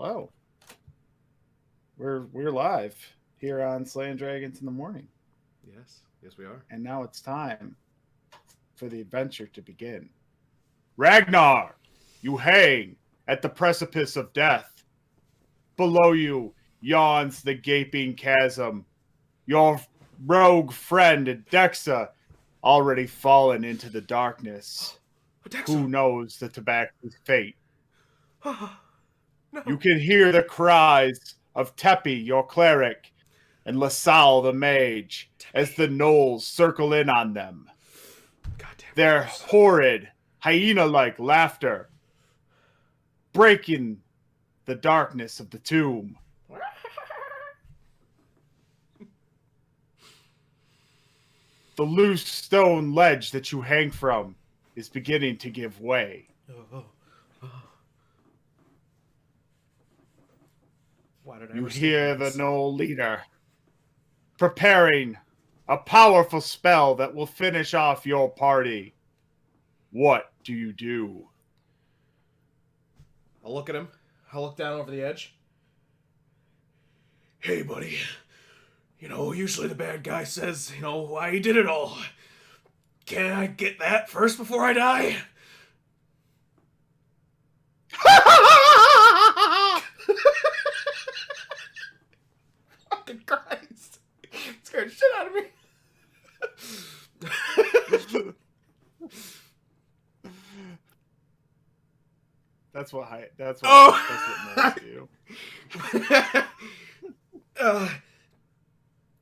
Hello. We're live here on Slaying Dragons in the Morning. Yes, we are. And now it's time for the adventure to begin. Ragnar, you hang at the precipice of death. Below you yawns the gaping chasm. Your rogue friend Dexa already fallen into the darkness. Who knows the tobacco's fate? No. You can hear the cries of Tepi, your cleric, and LaSalle, the mage, as the gnolls circle in on them. Their horrid, hyena-like laughter breaking the darkness of the tomb. The loose stone ledge that you hang from is beginning to give way. You hear the gnoll leader preparing a powerful spell that will finish off your party. What do you do? I'll look at him. I'll look down over the edge. Hey, buddy. Usually the bad guy says, why he did it all. Can I get that first before I die? Fucking Christ. It scared the shit out of me. That's what gnolls do.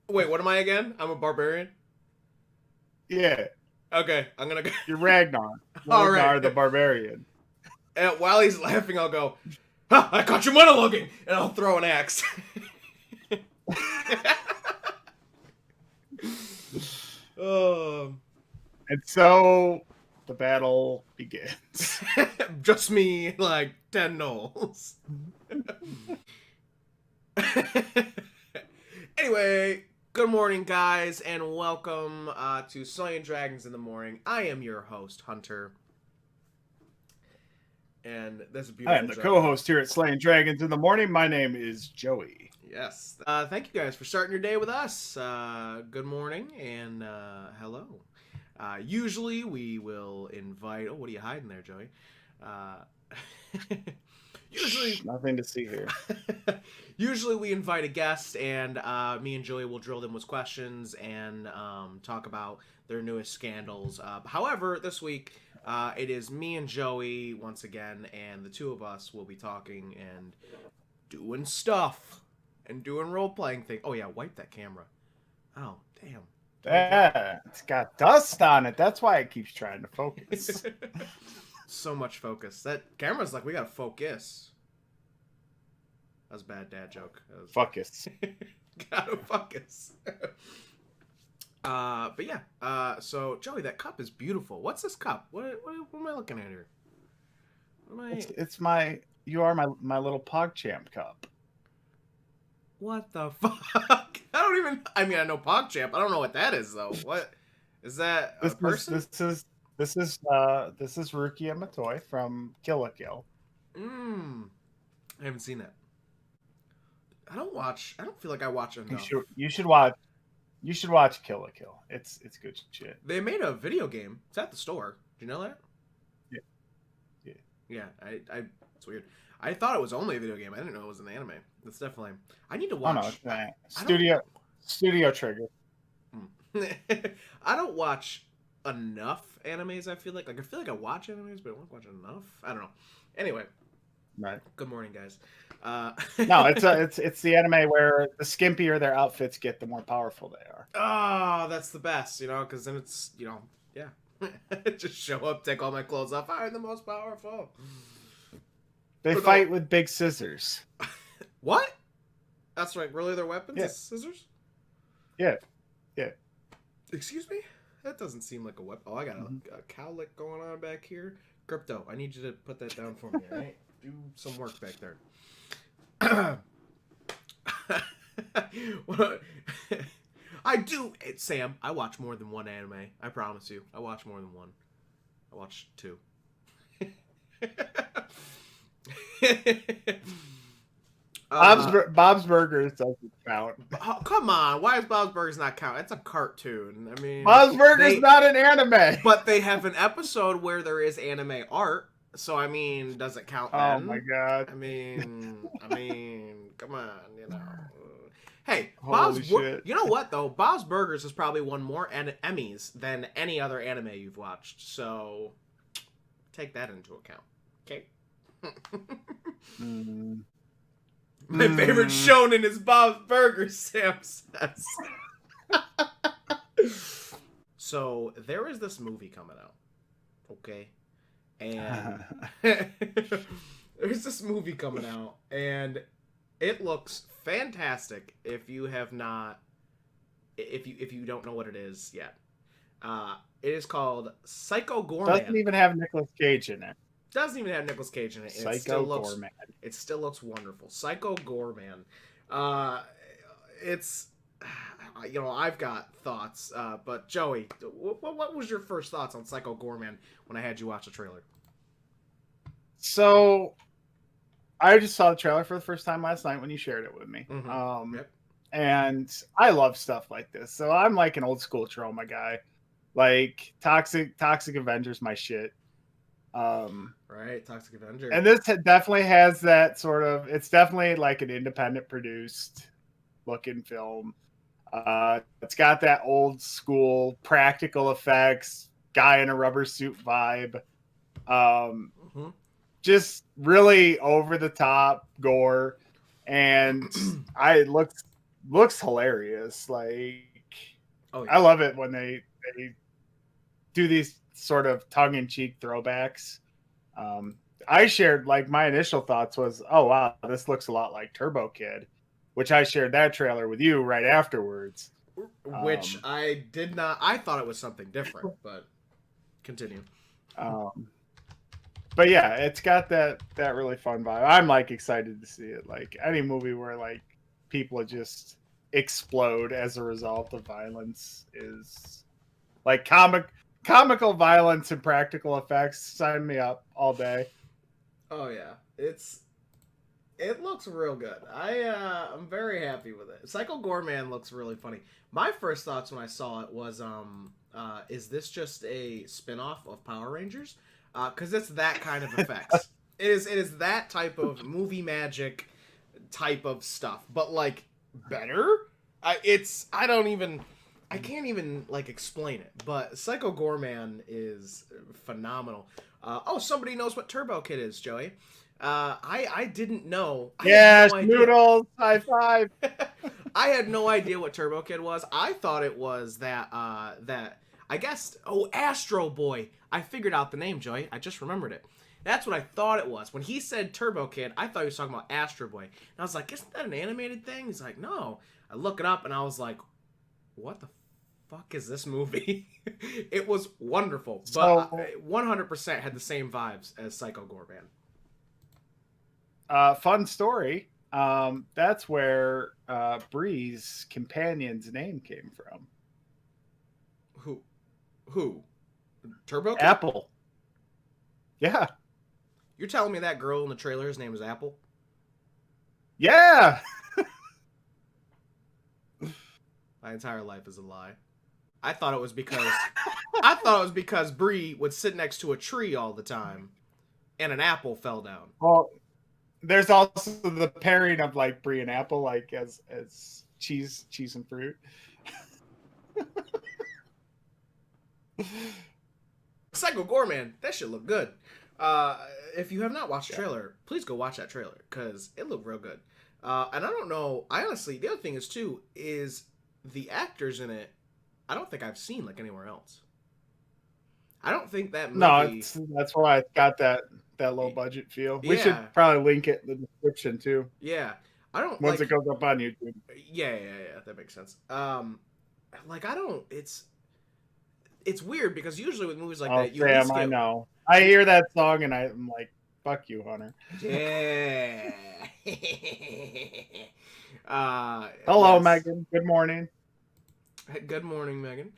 Wait, what am I again? I'm a barbarian? Yeah. Okay, I'm gonna go. You're Ragnar. All Ragnar right. the barbarian. And while he's laughing, I'll go, "Ha! I caught you monologuing!" And I'll throw an axe. And so the battle begins. Just me, like 10 gnolls. Anyway, good morning, guys, and welcome to Slaying Dragons in the Morning. I am your host, Hunter. And that's a beautiful I am the co-host here at Slaying Dragons in the Morning. My name is Joey. Yes. Thank you guys for starting your day with us. Good morning and hello. Usually we will invite... Oh, what are you hiding there, Joey? Usually... Nothing to see here. Usually we invite a guest and me and Joey will drill them with questions and talk about their newest scandals. However, this week... it is me and Joey once again, and the two of us will be talking and doing stuff and doing role-playing things. Oh yeah, wipe that camera. Oh, damn. Yeah, it's got dust on it. That's why it keeps trying to focus. So much focus. That camera's like, we gotta focus. That was a bad dad joke. Focus. Gotta focus. But yeah, so Joey, that cup is beautiful. What's this cup? What am I looking at here? It's my, you are my little PogChamp cup. What the fuck? I mean, I know PogChamp. I don't know what that is though. What is that? A person? This is Rukia Matoy from Kill la Kill. I haven't seen that. I don't feel like I watch enough. You should watch. You should watch Kill la Kill. It's good shit. They made a video game. It's at the store. Do you know that? Yeah. It's weird. I thought it was only a video game. I didn't know it was an anime. That's definitely... I need to watch... Oh, no, Studio Trigger. I don't watch enough animes, I feel like. I feel like I watch animes, but I don't watch enough. I don't know. Anyway. Right. Good morning, guys. No, it's the anime where the skimpier their outfits get, the more powerful they are. Oh, that's the best, because then it's, yeah. Just show up, take all my clothes off. I'm the most powerful. They fight with big scissors. What? That's right. Really, their weapons is scissors? Yeah. Excuse me? That doesn't seem like a weapon. Oh, I got a cowlick going on back here. Crypto, I need you to put that down for me, all right? Do some work back there. I do, Sam. I watch more than one anime. I promise you. I watch more than one. I watch 2. Bob's Burgers doesn't count. Oh, come on, why is Bob's Burgers not count? It's a cartoon. I mean, Bob's Burgers not an anime. But they have an episode where there is anime art. So I mean, does it count then? Oh my god. I mean, come on, you know. Hey, Holy shit. You know what though? Bob's Burgers has probably won more Emmys than any other anime you've watched. So take that into account. Okay. My favorite shonen is Bob's Burgers, Sam says. So there is this movie coming out. Okay. And there's this movie coming out, and it looks fantastic if you have not, if you don't know what it is yet. It is called Psycho Gorman. Doesn't even have Nicolas Cage in it. Doesn't even have Nicolas Cage in it. Psycho Gorman. It still looks wonderful. Psycho Gorman. It's, you know, I've got thoughts, but Joey, what was your first thoughts on Psycho Gorman when I had you watch the trailer? So, I just saw the trailer for the first time last night when you shared it with me. Mm-hmm. Yep. And I love stuff like this. So I'm like an old school trauma guy. Like Toxic Avenger's my shit. Right, Toxic Avenger. And this definitely has that sort of, it's definitely like an independent produced looking film. It's got that old school practical effects, guy in a rubber suit vibe. Just really over the top gore, and looks hilarious. Like, oh, yeah. I love it when they do these sort of tongue in cheek throwbacks. I shared, like, my initial thoughts was, oh wow, this looks a lot like Turbo Kid, which I shared that trailer with you right afterwards. Which I did not. I thought it was something different, but continue. But yeah, it's got that really fun vibe. I'm like excited to see it. Like any movie where like people just explode as a result of violence is like comical violence and practical effects. Sign me up all day. Oh yeah, it looks real good. I'm very happy with it. Psycho Gorman looks really funny. My first thoughts when I saw it was, is this just a spin-off of Power Rangers? Because it's that kind of effects. It is that type of movie magic type of stuff, but like better. I can't even like explain it. But Psycho Gorman is phenomenal. Somebody knows what Turbo Kid is, Joey. I didn't know. Noodles, high five. I had no idea what Turbo Kid was. I thought it was that I guess, Astro Boy. I figured out the name, Joey. I just remembered it. That's what I thought it was. When he said Turbo Kid, I thought he was talking about Astro Boy. And I was like, isn't that an animated thing? He's like, no. I look it up, and I was like, what the fuck is this movie? It was wonderful. But 100% had the same vibes as Psycho Gorman. Fun story. That's where Bree's companion's name came from. Who? Turbo Kid? Apple. Yeah. You're telling me that girl in the trailer's name is Apple? Yeah. My entire life is a lie. I thought it was because Bree would sit next to a tree all the time and an apple fell down. Well, there's also the pairing of like Bree and Apple, like as cheese and fruit. Psycho Gorman, that shit look good. If you have not watched the trailer, please go watch that trailer because it looked real good. And I don't know. I honestly, the other thing is too is the actors in it. I don't think I've seen like anywhere else. I don't think that movie. No, that's why it's got that low budget feel. We should probably link it in the description too. Yeah, I don't. Once it goes up on YouTube. Yeah, that makes sense. Like I don't. It's weird because usually with movies like that, you Sam, I know. I hear that song and I'm like, fuck you, Hunter. Yeah. Hello, Megan. Good morning. Good morning, Megan.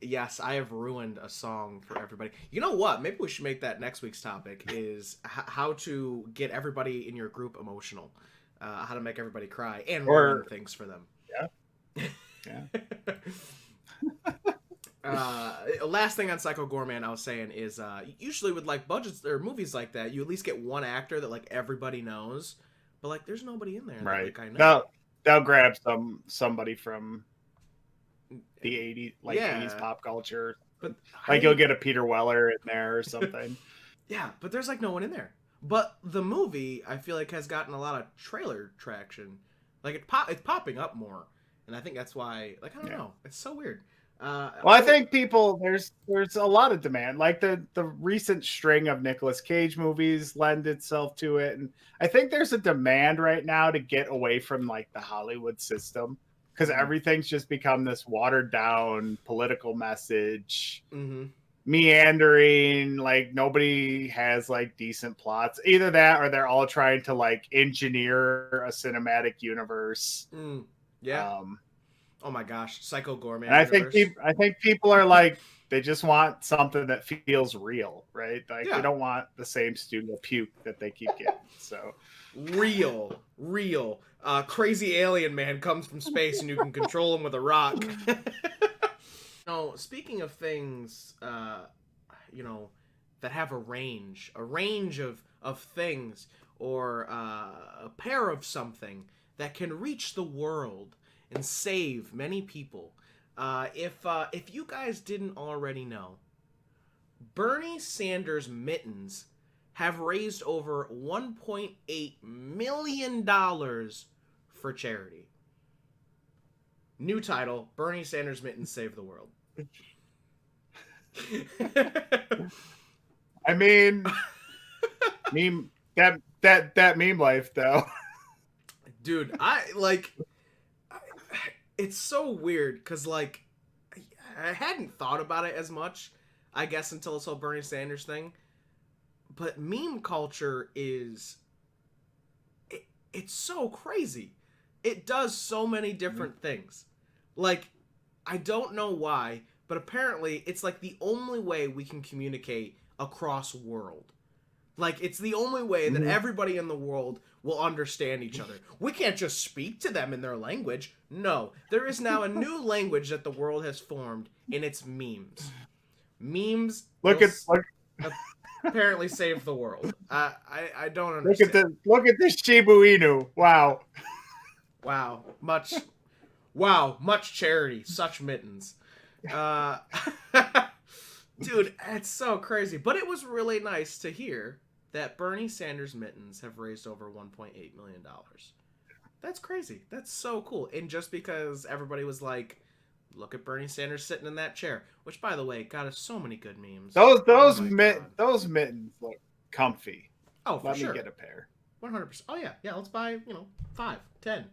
Yes, I have ruined a song for everybody. You know what? Maybe we should make that next week's topic is how to get everybody in your group emotional. How to make everybody cry and ruin things for them. Yeah. Yeah. Last thing on Psycho Gorman I was saying is usually with like budgets or movies like that, you at least get one actor that like everybody knows, but like there's nobody in there Right. that like I know. They'll grab somebody from the 80s, like 80s pop culture. But like you'll get a Peter Weller in there or something. Yeah, but there's like no one in there. But the movie I feel like has gotten a lot of trailer traction. Like it's popping up more, and I think that's why. Like I don't know, it's so weird. Well, I think people there's a lot of demand. Like the recent string of Nicolas Cage movies lend itself to it, and I think there's a demand right now to get away from like the Hollywood system because everything's just become this watered down political message, meandering. Like nobody has like decent plots. Either that or they're all trying to like engineer a cinematic universe. Yeah. Oh my gosh, Psycho Gorman. And I think people are like they just want something that feels real, right? Like they don't want the same studio puke that they keep getting. So real. Crazy alien man comes from space and you can control him with a rock. No, speaking of things, you know, that have a range of things, or a pair of something that can reach the world and save many people. If you guys didn't already know, Bernie Sanders mittens have raised over $1.8 million for charity. New title: Bernie Sanders mittens save the world. I mean, meme that meme life though. Dude, it's so weird because like I hadn't thought about it as much, I guess, until this whole Bernie Sanders thing. But meme culture is it's so crazy. It does so many different things. Like, I don't know why, but apparently it's like the only way we can communicate across world. Like, it's the only way that everybody in the world will understand each other. We can't just speak to them in their language. No, there is now a new language that the world has formed, and it's memes. Memes apparently save the world. I don't understand. Look at this Shibu Inu. Wow. Much charity, such mittens. Dude, it's so crazy. But it was really nice to hear that Bernie Sanders mittens have raised over $1.8 million. That's crazy. That's so cool. And just because everybody was like, look at Bernie Sanders sitting in that chair, which, by the way, got us so many good memes. Those mittens look comfy. Oh, for sure. Let me get a pair. 100%. Oh, yeah. Yeah, let's buy, 5, 10,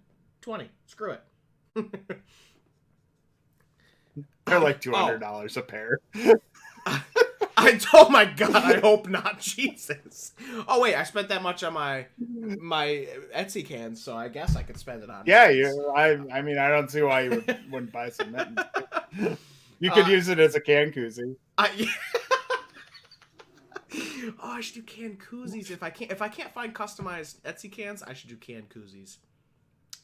20. Screw it. They're like $200 a pair. Oh my god, I hope not. Jesus. Oh wait, I spent that much on my Etsy cans, so I guess I could spend it on. Yeah, I mean, I don't see why you wouldn't buy some mittens. You could use it as a can koozie. I should do can koozies if I can't find customized Etsy cans. I should do can koozies.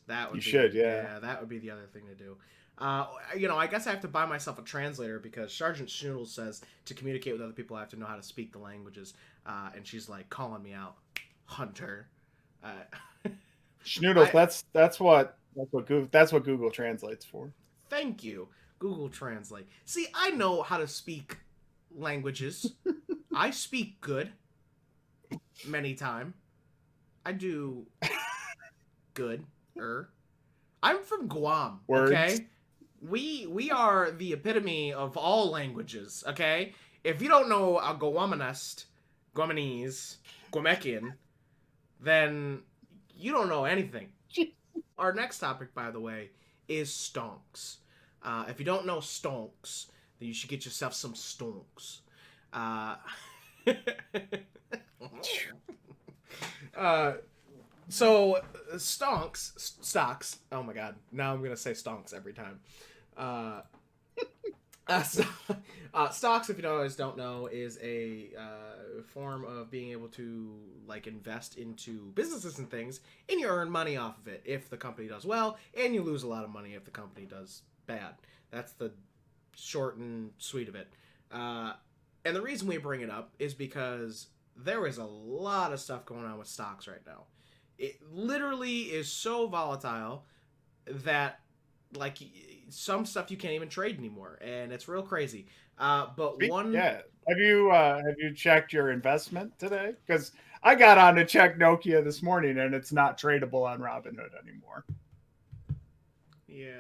That would yeah, that would be the other thing to do. I guess I have to buy myself a translator because Sergeant Schnoodle says to communicate with other people I have to know how to speak the languages, and she's like calling me out, Hunter. Schnoodles, that's what Google translates for. Thank you, Google Translate. See, I know how to speak languages. I speak good. Many time. I do good. I'm from Guam. Words. Okay. We are the epitome of all languages, okay? If you don't know a Guamanese, Guamekian, then you don't know anything. Our next topic, by the way, is stonks. If you don't know stonks, then you should get yourself some stonks. So stocks. Oh my god! Now I'm gonna say stonks every time. So, stocks, if you guys don't know, is a form of being able to like invest into businesses and things, and you earn money off of it if the company does well, and you lose a lot of money if the company does bad. That's the short and sweet of it. And the reason we bring it up is because there is a lot of stuff going on with stocks right now. It literally is so volatile that like some stuff you can't even trade anymore, and it's real crazy. But one, Yeah. Have you checked your investment today? Because I got on to check Nokia this morning, and it's not tradable on Robinhood anymore. yeah.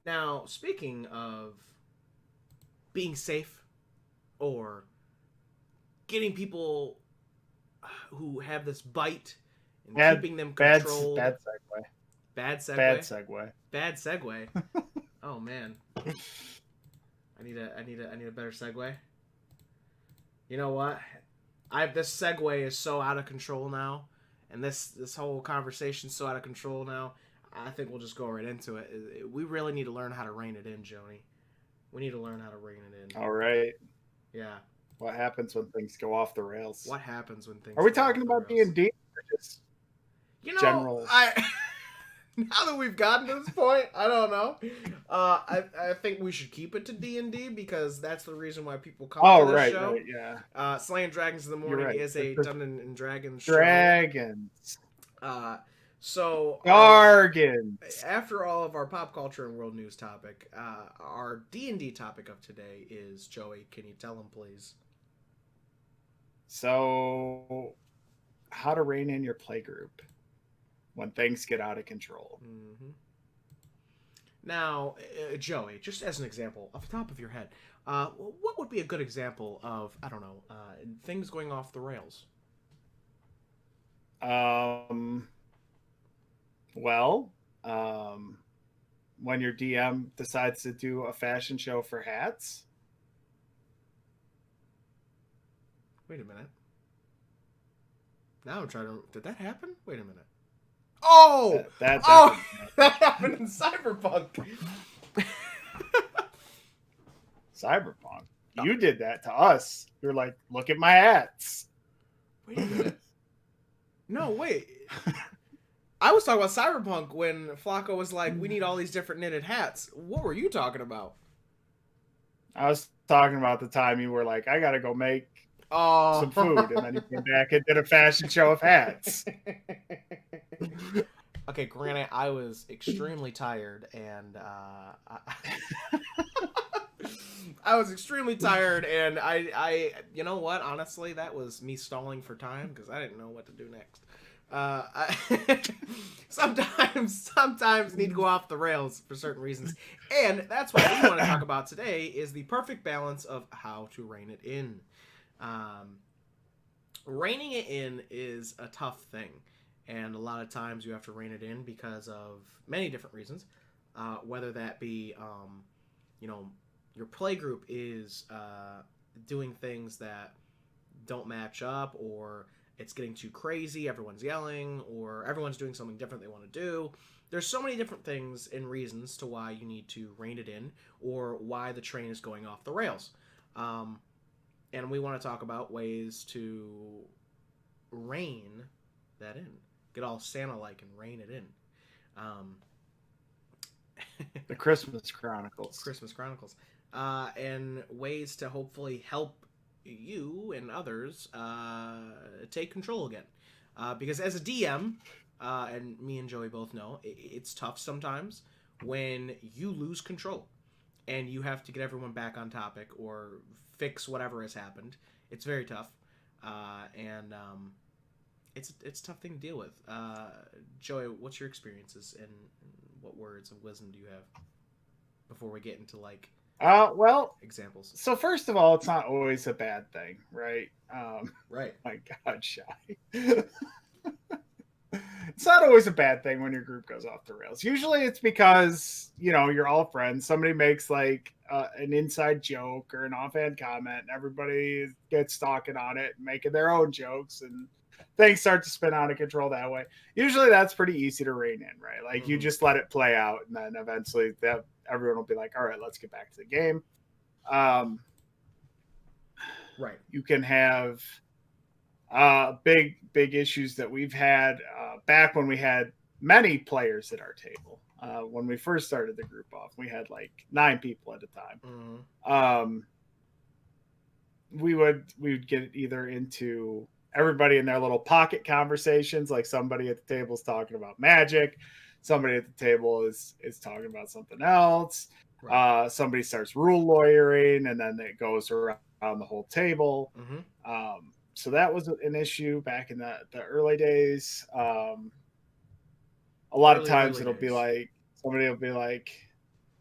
Now speaking of being safe or getting people who have this bite and keeping them controlled. Bad segue. Bad segue. Bad segue. Bad segue. Oh man. I need a better segue. You know what? This segue is so out of control now, and this whole conversation's so out of control now. I think we'll just go right into it. We really need to learn how to rein it in, Joni. We need to learn how to rein it in. All right. Yeah. What happens when things go off the rails? What happens when things? Are we talking about D&D or just general? Now that we've gotten to this point, I don't know. I think we should keep it to D&D because that's the reason why people come to this show. Right, yeah. Slaying Dragons in the Morning is a Dungeons and Dragons show. Dragons. So Jargons. after all of our pop culture and world news topic, our D&D topic of today is, Joey, can you tell them, please? So, how to rein in your playgroup when things get out of control. Mm-hmm. Now, Joey, just as an example, off the top of your head, what would be a good example of, I don't know, things going off the rails? When your DM decides to do a fashion show for hats. Wait a minute. Now I'm trying to... Did that happen? Wait a minute. Oh! That happened in Cyberpunk. Cyberpunk? You did that to us. You're like, look at my hats. Wait a minute. No, wait. I was talking about Cyberpunk when Flacco was like, we need all these different knitted hats. What were you talking about? I was talking about the time you were like, I gotta go make some food, and then you came back and did a fashion show of hats. Okay, granted, I was extremely tired, and I was extremely tired, and I you know what? Honestly, that was me stalling for time because I didn't know what to do next. Sometimes need to go off the rails for certain reasons, and that's what we want to talk about today is the perfect balance of how to rein it in. Reining it in is a tough thing, and a lot of times you have to rein it in because of many different reasons, whether that be your playgroup is doing things that don't match up, or it's getting too crazy, everyone's yelling, or everyone's doing something different they want to do. There's so many different things and reasons to why you need to rein it in, or why the train is going off the rails. And we want to talk about ways to rein that in. Get all Santa-like and rein it in. The Christmas Chronicles. And ways to hopefully help you and others take control again. Because as a DM, and me and Joey both know, it's tough sometimes when you lose control and you have to get everyone back on topic or fix whatever has happened. It's very tough, and it's a tough thing to deal with. Joey, what's your experiences and what words of wisdom do you have before we get into examples? So first of all, it's not always a bad thing, right? Right. My God, Shy. It's not always a bad thing when your group goes off the rails. Usually it's because, you're all friends. Somebody makes like an inside joke or an offhand comment, and everybody gets talking on it and making their own jokes. And things start to spin out of control that way. Usually that's pretty easy to rein in, right? Like you just let it play out, and then eventually everyone will be like, all right, let's get back to the game. Right. You can have big issues that we've had back when we had many players at our table. When we first started the group off, we had like 9 people at a time. We would get either into everybody in their little pocket conversations, like somebody at the table is talking about magic, somebody at the table is talking about something else. Right. Somebody starts rule lawyering, and then it goes around the whole table. So that was an issue back in the early days. A lot of times it'll be like somebody will be like,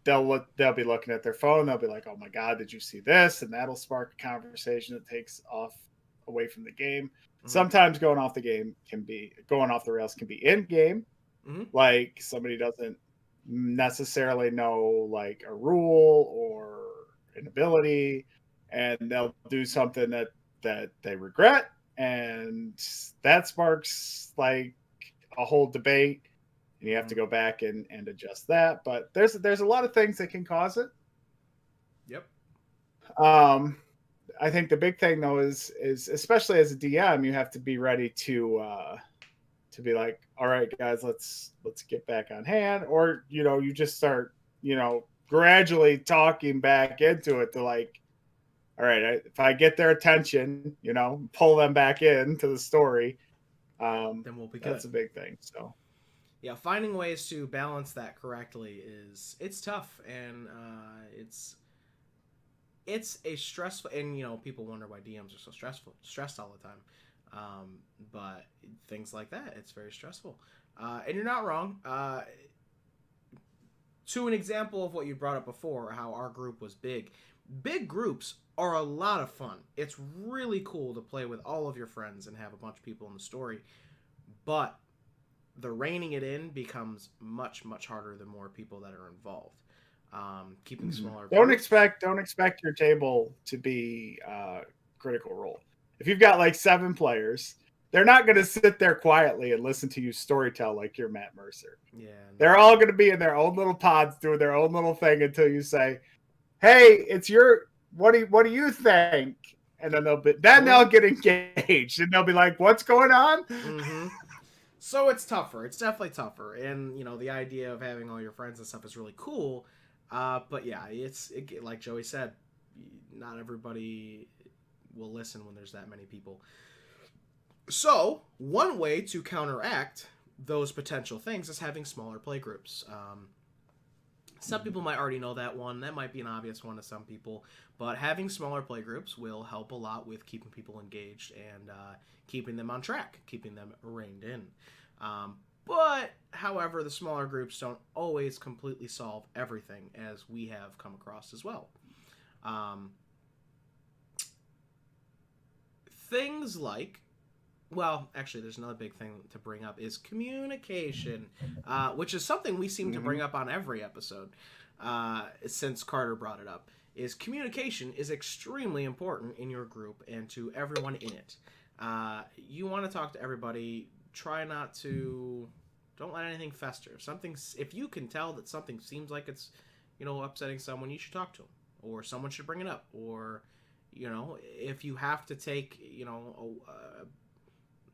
they'll be looking at their phone. They'll be like, "Oh my God, did you see this?" And that'll spark a conversation that takes off away from the game. Sometimes going off the rails can be in game, like somebody doesn't necessarily know like a rule or an ability, and they'll do something that they regret, and that sparks like a whole debate, and you have to go back and adjust that. But there's a lot of things that can cause it. Yep. I think the big thing though is especially as a DM, you have to be ready to be like, all right, guys, let's get back on hand, or you just start gradually talking back into it to like, all right, if I get their attention, pull them back into the story, then we'll be good. That's a big thing. So yeah, finding ways to balance that correctly it's tough, and it's a stressful, and people wonder why DMs are so stressed all the time. But things like that, it's very stressful. And you're not wrong. To an example of what you brought up before, how our group was big groups are a lot of fun. It's really cool to play with all of your friends and have a bunch of people in the story, but the reining it in becomes much, much harder the more people that are involved. Keeping smaller groups. Don't expect your table to be Critical Role. If you've got like 7 players, they're not going to sit there quietly and listen to you storytell like you're Matt Mercer. Yeah, they're all going to be in their own little pods doing their own little thing until you say, "Hey, it's your what do you think?" And then they'll get engaged, and they'll be like, "What's going on?" So it's tougher. It's definitely tougher, and the idea of having all your friends and stuff is really cool. But yeah, it's like Joey said, not everybody will listen when there's that many people. So one way to counteract those potential things is having smaller play groups. Some people might already know that one. That might be an obvious one to some people. But having smaller play groups will help a lot with keeping people engaged and keeping them on track, keeping them reined in. But, however, the smaller groups don't always completely solve everything, as we have come across as well. Things like... Well, actually, there's another big thing to bring up is communication, which is something we seem to bring up on every episode since Carter brought it up. Is communication is extremely important in your group and to everyone in it. You want to talk to everybody. Try not to... Don't let anything fester. If you can tell that something seems like it's, upsetting someone, you should talk to them. Or someone should bring it up. Or, if you have to take,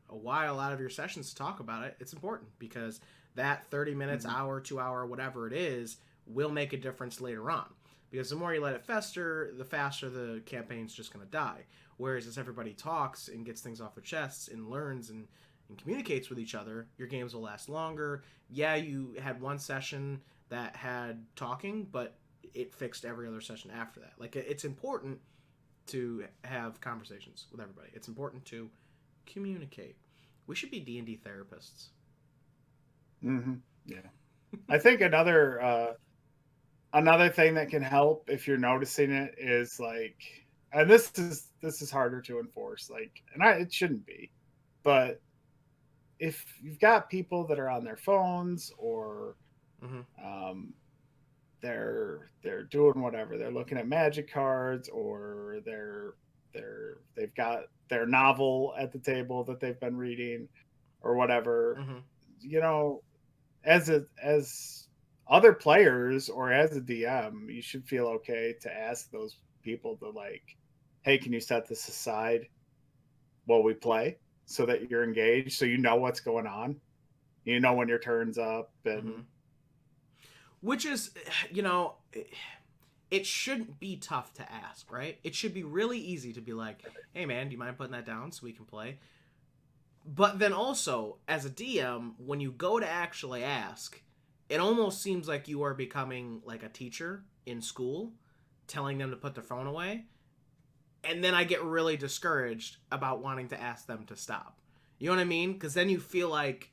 a while out of your sessions to talk about it, it's important, because that 30 minutes, hour, 2 hour, whatever it is, will make a difference later on. Because the more you let it fester, the faster the campaign's just going to die. Whereas as everybody talks and gets things off their chests and learns and communicates with each other, your games will last longer. Yeah, you had one session that had talking, but it fixed every other session after that. Like, it's important to have conversations with everybody. It's important to communicate. We should be D&D therapists. Yeah. I think another thing that can help if you're noticing it is like, and this is harder to enforce, like, and it shouldn't be, but if you've got people that are on their phones or they're doing whatever, they're looking at magic cards or they're they've got their novel at the table that they've been reading or whatever. Mm-hmm. You know, as other players or as a DM, you should feel okay to ask those people to like, hey, can you set this aside while we play so that you're engaged, so you know what's going on, you know when your turn's up, Mm-hmm. and Which is, you know, it shouldn't be tough to ask, right? It should be really easy to be like, hey man, do you mind putting that down so we can play? But then also, as a DM, when you go to actually ask, it almost seems like you are becoming like a teacher in school, telling them to put their phone away. And then I get really discouraged about wanting to ask them to stop. You know what I mean? Because then you feel like,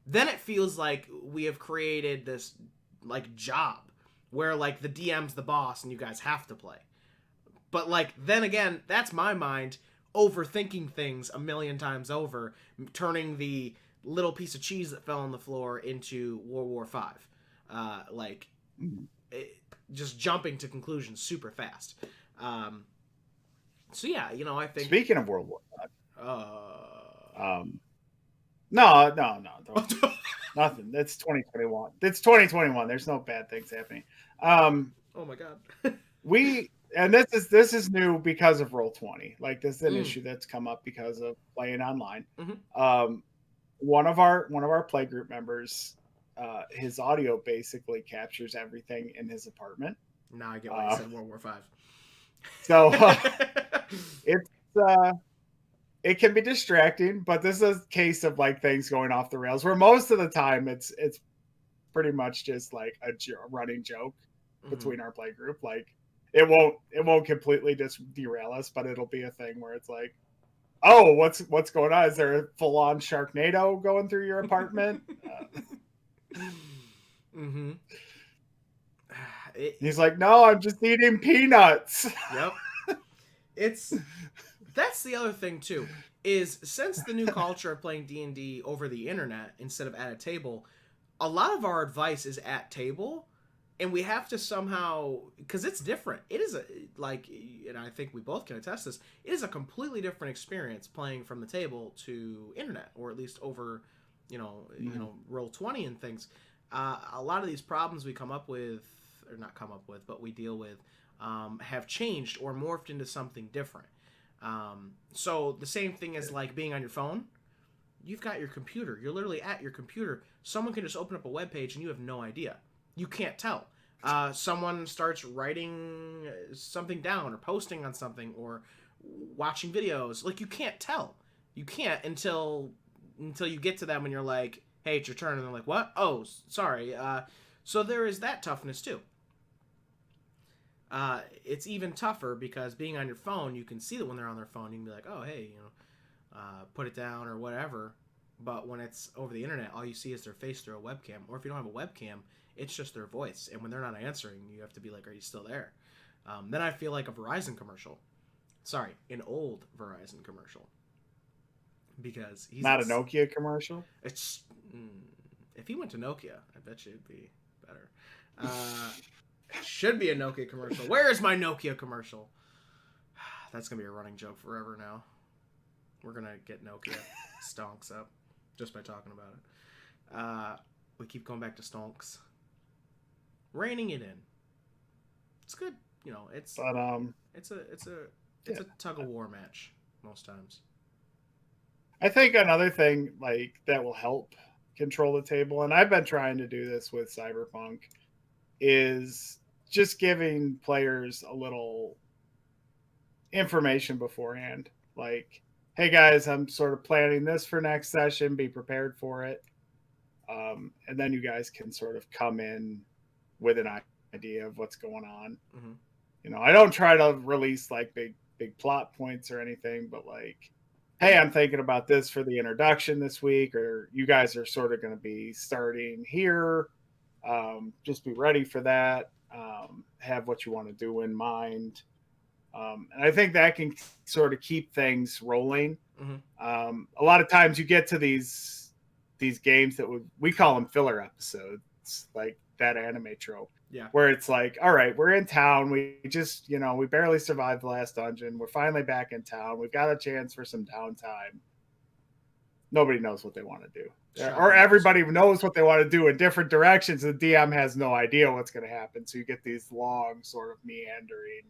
then it feels like we have created this like job where like the DM's the boss and you guys have to play. But like then again, that's my mind overthinking things a million times over, turning the little piece of cheese that fell on the floor into World War Five, like it, just jumping to conclusions super fast. So yeah, you know, I think. speaking of World War Uh... no, don't, nothing. It's 2021. It's 2021. There's no bad things happening. Oh my god. We and this is new because of Roll20. Like this is an Mm. issue that's come up because of playing online. Mm-hmm. One of our play group members, his audio basically captures everything in his apartment. Now I get why you said World War Five. So it's it can be distracting, but this is a case of like things going off the rails. Where most of the time it's pretty much just like a running joke between our play group. Like it won't completely just derail us, but it'll be a thing where it's like, oh, what's going on? Is there a full on Sharknado going through your apartment? Mm-hmm. He's like, no, I'm just eating peanuts. Yep. That's the other thing too, is since the new culture of playing D&D over the internet instead of at a table, a lot of our advice is at table, and we have to somehow, because it's different. It is a, like, and I think we both can attest this, it is a completely different experience playing from the table to internet, or at least over, you know, Roll20 and things. A lot of these problems we come up with, or not come up with, but we deal with, have changed or morphed into something different. So the same thing as like being on your phone. You've got your computer. You're literally at your computer. Someone can just open up a web page and you have no idea. You can't tell. Someone starts writing something down or posting on something or watching videos. Like you can't tell. You can't until you get to them and you're like, hey, it's your turn. And they're like, what? Oh, sorry. So there is that toughness too. It's even tougher because being on your phone, you can see that when they're on their phone, you can be like, oh, hey, you know, put it down or whatever. But when it's over the internet, all you see is their face through a webcam. Or if you don't have a webcam, it's just their voice. And when they're not answering, you have to be like, are you still there? Then I feel like a Verizon commercial. Sorry, an old Verizon commercial. Because he's not a Nokia commercial? It's if he went to Nokia, I bet you it'd be better. Should be a Nokia commercial. Where is my Nokia commercial? That's gonna be a running joke forever now. We're gonna get Nokia stonks up just by talking about it. We keep going back to stonks. Reining it in. It's good, you know. It's a tug of war match most times. I think another thing like that will help control the table, and I've been trying to do this with Cyberpunk, is just giving players a little information beforehand. Like, hey guys, I'm sort of planning this for next session. Be prepared for it. And then you guys can sort of come in with an idea of what's going on. Mm-hmm. You know, I don't try to release like big plot points or anything, but like, hey, I'm thinking about this for the introduction this week, or you guys are sort of going to be starting here. Just be ready for that. Have what you want to do in mind. And I think that can sort of keep things rolling. Mm-hmm. A lot of times you get to these games that we call them filler episodes. Like that anime trope. Yeah. Where it's like, all right, we're in town. We just, we barely survived the last dungeon. We're finally back in town. We've got a chance for some downtime. Nobody knows what they want to do. Or everybody knows what they want to do in different directions. The DM has no idea what's going to happen. So you get these long sort of meandering.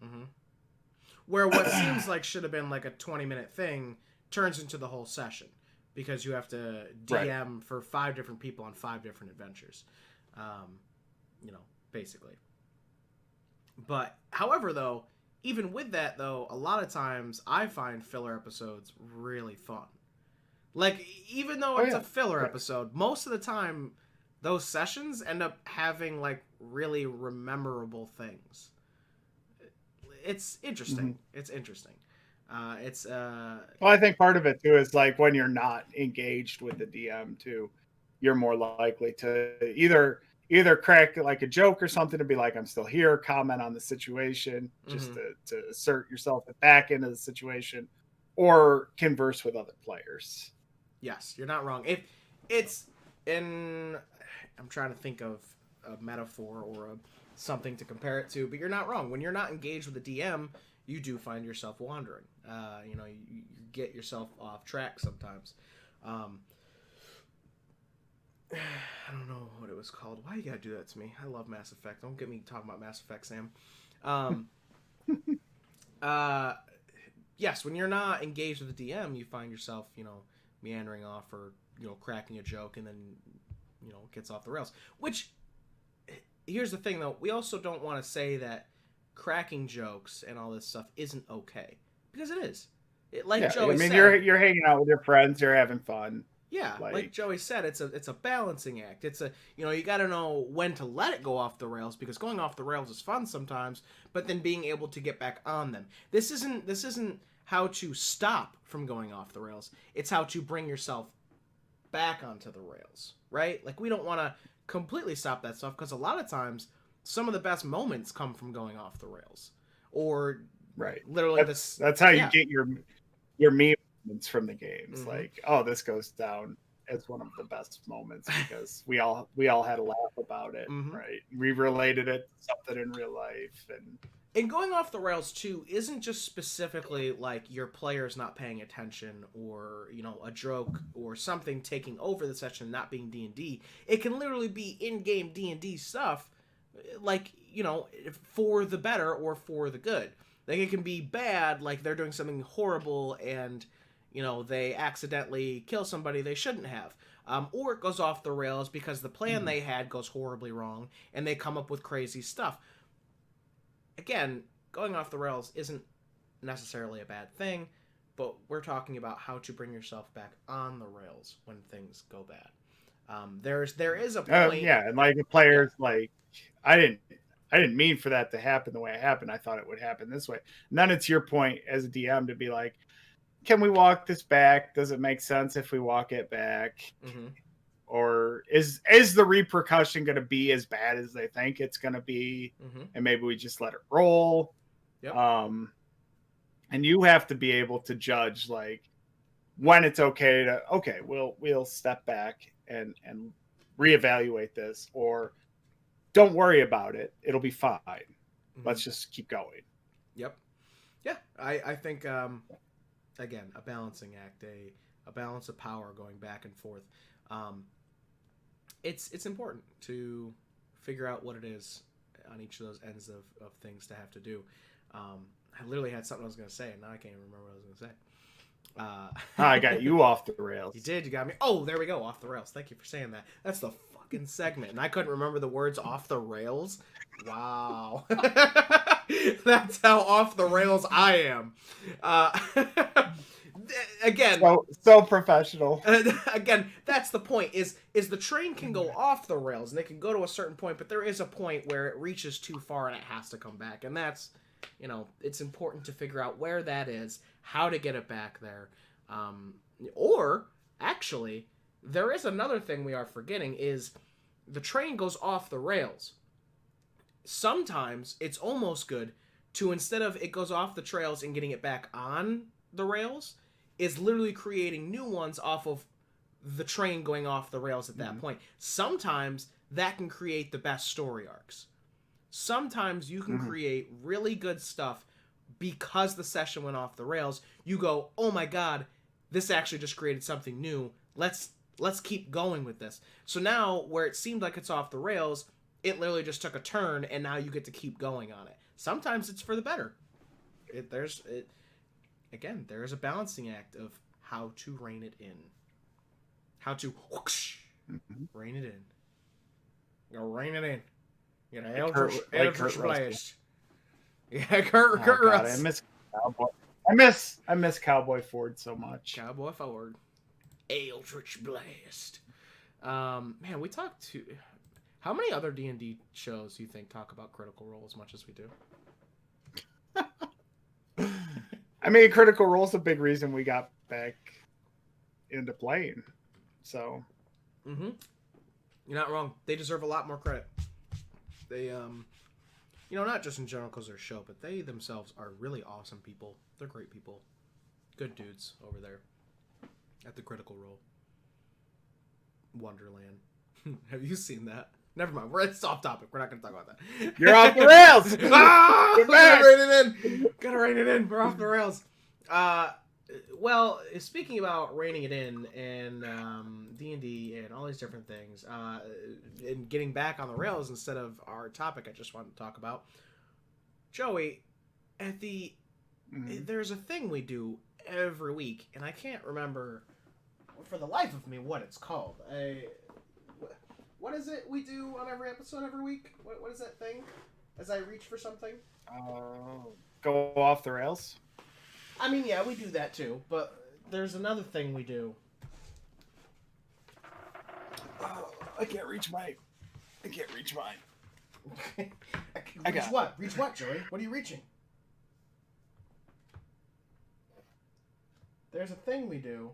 Mm-hmm. Where what seems like should have been like a 20-minute thing turns into the whole session because you have to DM for 5 different people on 5 different adventures. Basically. But, however, though, even with that, though, a lot of times I find filler episodes really fun. Like, even though it's a filler episode, most of the time, those sessions end up having, like, really memorable things. It's interesting. Mm-hmm. It's interesting. Well, I think part of it, too, is, like, when you're not engaged with the DM, too, you're more likely to either crack, like, a joke or something to be like, I'm still here, comment on the situation, just to assert yourself back into the situation, or converse with other players. Yes, you're not wrong. I'm trying to think of a metaphor or something to compare it to, but you're not wrong. When you're not engaged with the DM, you do find yourself wandering. You get yourself off track sometimes. I don't know what it was called. Why you gotta do that to me? I love Mass Effect. Don't get me talking about Mass Effect, Sam. Yes, when you're not engaged with the DM, you find yourself, meandering off or, cracking a joke and then, it gets off the rails. Which, here's the thing, though. We also don't want to say that cracking jokes and all this stuff isn't okay. Because it is. Joey said... you're hanging out with your friends. You're having fun. Yeah, like Joey said, it's a balancing act. It's you got to know when to let it go off the rails, because going off the rails is fun sometimes, but then being able to get back on them. This isn't how to stop from going off the rails. It's how to bring yourself back onto the rails, right? Like, we don't want to completely stop that stuff, because a lot of times some of the best moments come from going off the rails, or literally that's how you get your meme from the games. Mm-hmm. Like, oh, this goes down as one of the best moments because we all had a laugh about it. Mm-hmm. Right, we related it to something in real life. And going off the rails too isn't just specifically like your players not paying attention, or a joke or something taking over the session, not being D&D. It can literally be in-game D&D stuff, like, for the better or for the good. Like, it can be bad, like they're doing something horrible and they accidentally kill somebody they shouldn't have. Or it goes off the rails because the plan they had goes horribly wrong and they come up with crazy stuff. Again, going off the rails isn't necessarily a bad thing, but we're talking about how to bring yourself back on the rails when things go bad. There is a point. And like the players, like, I didn't mean for that to happen the way it happened. I thought it would happen this way. And then it's your point as a DM to be like, can we walk this back? Does it make sense if we walk it back? Mm-hmm. Or is the repercussion going to be as bad as they think it's going to be? Mm-hmm. And maybe we just let it roll. Yep. And you have to be able to judge, like, when it's okay, we'll step back and reevaluate this, or don't worry about it. It'll be fine. Mm-hmm. Let's just keep going. Yep. Yeah. I think, again, a balancing act, a balance of power going back and forth. It's important to figure out what it is on each of those ends of things to have to do. I literally had something I was going to say, and now I can't even remember what I was going to say. I got you off the rails. You did. You got me. Oh, there we go. Off the rails. Thank you for saying that. That's the fucking segment. And I couldn't remember the words off the rails. Wow. That's how off the rails I am. Again, so professional. Again, that's the point. Is the train can go off the rails and they can go to a certain point, but there is a point where it reaches too far and it has to come back. And that's, it's important to figure out where that is, how to get it back there. Or actually, there is another thing we are forgetting, is the train goes off the rails. Sometimes it's almost good to, instead of it goes off the trails and getting it back on the rails, is literally creating new ones off of the train going off the rails at that point. Sometimes that can create the best story arcs. Sometimes you can create really good stuff because the session went off the rails. You go, oh my god, this actually just created something new. Let's keep going with this. So now, where it seemed like it's off the rails, it literally just took a turn, and now you get to keep going on it. Sometimes it's for the better. Again, there is a balancing act of how to rein it in. How to whoosh, rein it in. You gotta rein it in. You know, Eldritch Blast. Yeah, Kurt God, Russ. I miss Cowboy. I miss Cowboy Ford so much. Cowboy Ford. Eldritch Blast. Man, we talked to... How many other D&D shows do you think talk about Critical Role as much as we do? I mean, Critical Role's a big reason we got back into playing. So... Mm-hmm. You're not wrong. They deserve a lot more credit. They, not just in general because they're a show, but they themselves are really awesome people. They're great people. Good dudes over there at the Critical Role. Wonderland. Have you seen that? Never mind. It's off topic. We're not going to talk about that. You're off the rails! Gotta rein it in. Gotta rein it in. We're off the rails. Well, speaking about reining it in and D&D and all these different things, and getting back on the rails instead of our topic I just wanted to talk about, Joey, there's a thing we do every week, and I can't remember for the life of me what it's called. What is it we do on every episode every week? What is that thing? As I reach for something? Go off the rails? I mean, yeah, we do that too, but there's another thing we do. Oh, I can't reach mine. Reach what? Reach what, Joey? What are you reaching? There's a thing we do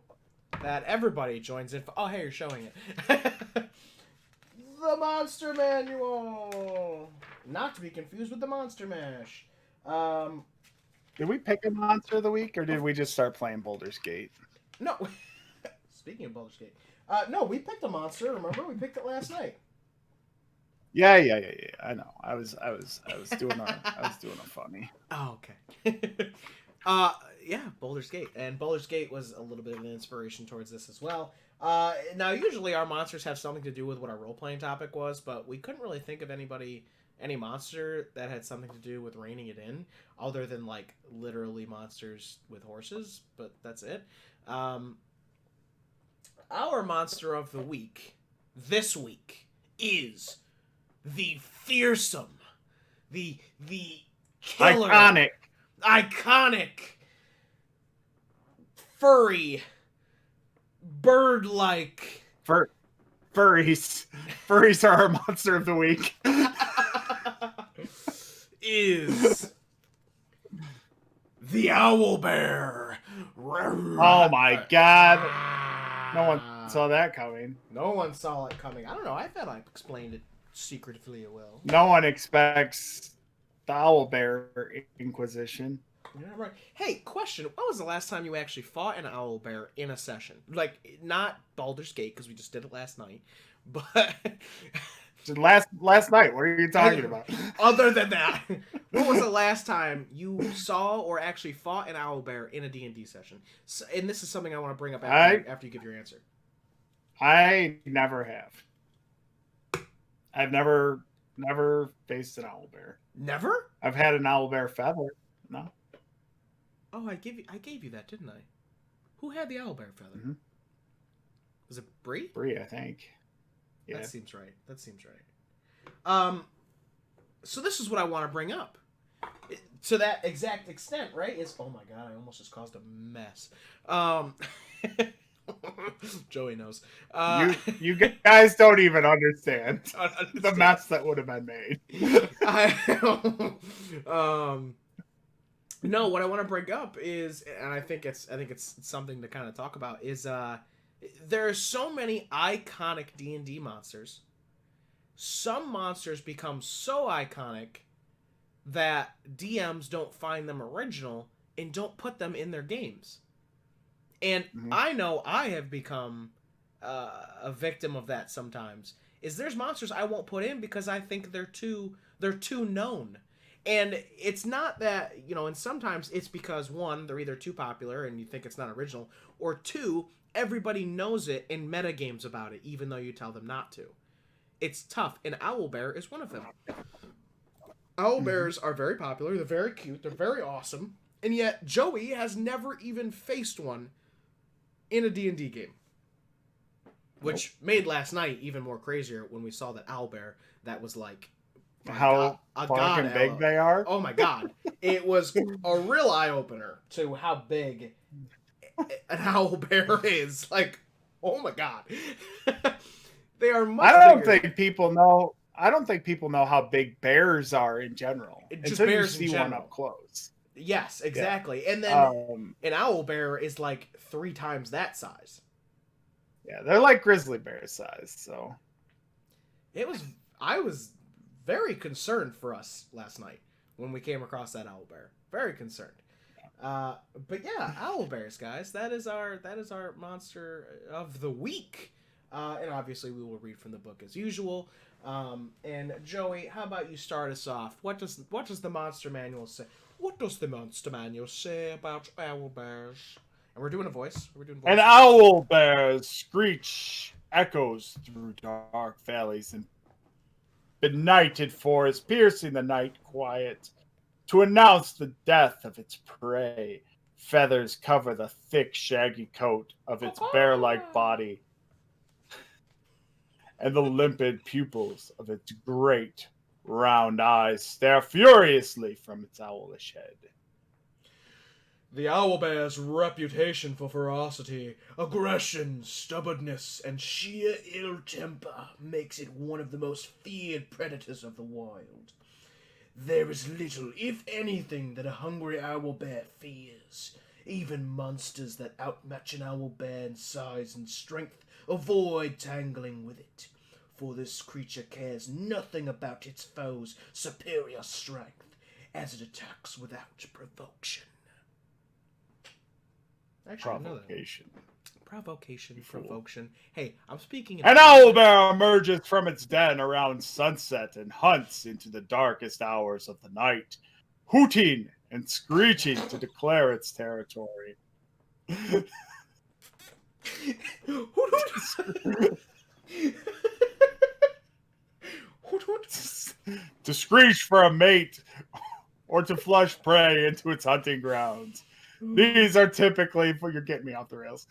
that everybody joins in for. Oh, hey, you're showing it. The Monster Manual! Not to be confused with the Monster Mash. Did we pick a monster of the week, or did we just start playing Baldur's Gate? No. Speaking of Baldur's Gate, no, we picked a monster. Remember, we picked it last night. Yeah. I know. I was doing a funny. Oh, okay. Yeah, Baldur's Gate, and Baldur's Gate was a little bit of an inspiration towards this as well. Now, usually our monsters have something to do with what our role-playing topic was, but we couldn't really think of any monster that had something to do with reining it in, other than, like, literally monsters with horses, but that's it. Our monster of the week, this week, is the fearsome, the killer, iconic, furry, bird-like... Furries are our monster of the week. Is the owl bear. Oh my god. No one saw that coming. No one saw it coming. I don't know. I thought I explained it secretively well. No one expects the owl bear Inquisition. Yeah, right. Hey, question. When was the last time you actually fought an owl bear in a session? Like, not Baldur's Gate, because we just did it last night, but... Last night. What are you talking about? Other than that, when was the last time you saw or actually fought an owl bear in a D&D session? So, and this is something I want to bring up after you give your answer. I never have. I've never faced an owl bear. Never? I've had an owl bear feather. No. Oh, I gave you that, didn't I? Who had the owl bear feather? Mm-hmm. Was it Bree? Bree, I think. Yeah. That seems right. So this is what I want to bring up. To that exact extent, right? Oh my god, I almost just caused a mess. Joey knows. You guys don't even understand the mess that would have been made. No, what I want to bring up is, and I think it's something to kind of talk about, is there are so many iconic D&D monsters. Some monsters become so iconic that DMs don't find them original and don't put them in their games. And I know I have become a victim of that sometimes. is there's monsters I won't put in because I think they're too known. And it's not that, and sometimes it's because, one, they're either too popular and you think it's not original, or two, everybody knows it in metagames about it, even though you tell them not to. It's tough, and Owlbear is one of them. Owlbears are very popular, they're very cute, they're very awesome, and yet Joey has never even faced one in a D&D game. Which made last night even more crazier when we saw that owlbear that was like how fucking big they are. Oh my god. It was a real eye-opener to how big an owlbear is. Like, oh my god. They are much I don't bigger. think people know how big bears are in general. Just until bears you see in one general. up close. Yes, exactly. And then an owlbear is like 3 times that size. Yeah, they're like grizzly bear size, so I was very concerned for us last night when we came across that owlbear. Very concerned. But yeah, owlbears, guys. That is our monster of the week. And obviously we will read from the book as usual. And Joey, how about you start us off? What does the monster manual say? What does the monster manual say about owlbears? And we're doing a voice. An owlbear's screech echoes through dark valleys and benighted forests, piercing the night quiet to announce the death of its prey. Feathers cover the thick, shaggy coat of its bear-like body, and the limpid pupils of its great, round eyes stare furiously from its owlish head. The owlbear's reputation for ferocity, aggression, stubbornness, and sheer ill temper makes it one of the most feared predators of the wild. There is little, if anything, that a hungry owlbear fears. Even monsters that outmatch an owlbear in size and strength avoid tangling with it, for this creature cares nothing about its foe's superior strength, as it attacks without provocation. Provocation. Hey, I'm speaking. An owlbear emerges from its den around sunset and hunts into the darkest hours of the night, hooting and screeching to declare its territory. To screech for a mate or to flush prey into its hunting grounds. These are typically, you're getting me off the rails.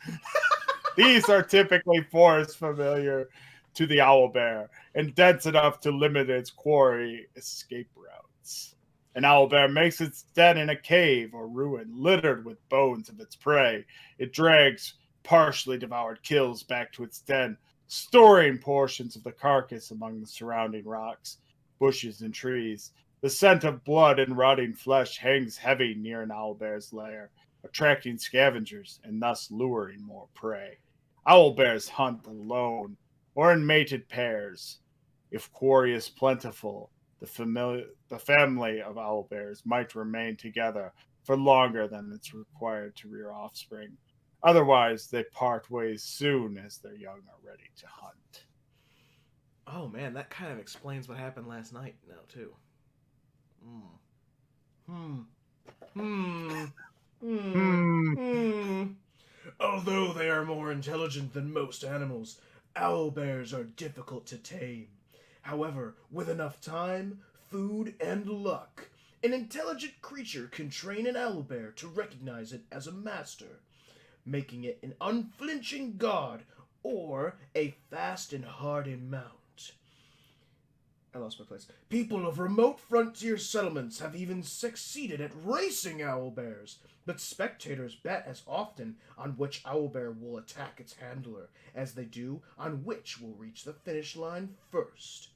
These are typically forests familiar to the owlbear and dense enough to limit its quarry escape routes. An owlbear makes its den in a cave or ruin littered with bones of its prey. It drags partially devoured kills back to its den, storing portions of the carcass among the surrounding rocks, bushes, and trees. The scent of blood and rotting flesh hangs heavy near an owlbear's lair, attracting scavengers and thus luring more prey. Owlbears hunt alone or in mated pairs. If quarry is plentiful, the family of owlbears might remain together for longer than it's required to rear offspring. Otherwise, they part ways soon as their young are ready to hunt. Oh man, that kind of explains what happened last night now too. Although they are more intelligent than most animals, owlbears are difficult to tame. However, with enough time, food, and luck, an intelligent creature can train an owlbear to recognize it as a master, making it an unflinching guard or a fast and hardy mount. I lost my place. People of remote frontier settlements have even succeeded at racing owlbears, but spectators bet as often on which owlbear will attack its handler as they do on which will reach the finish line first.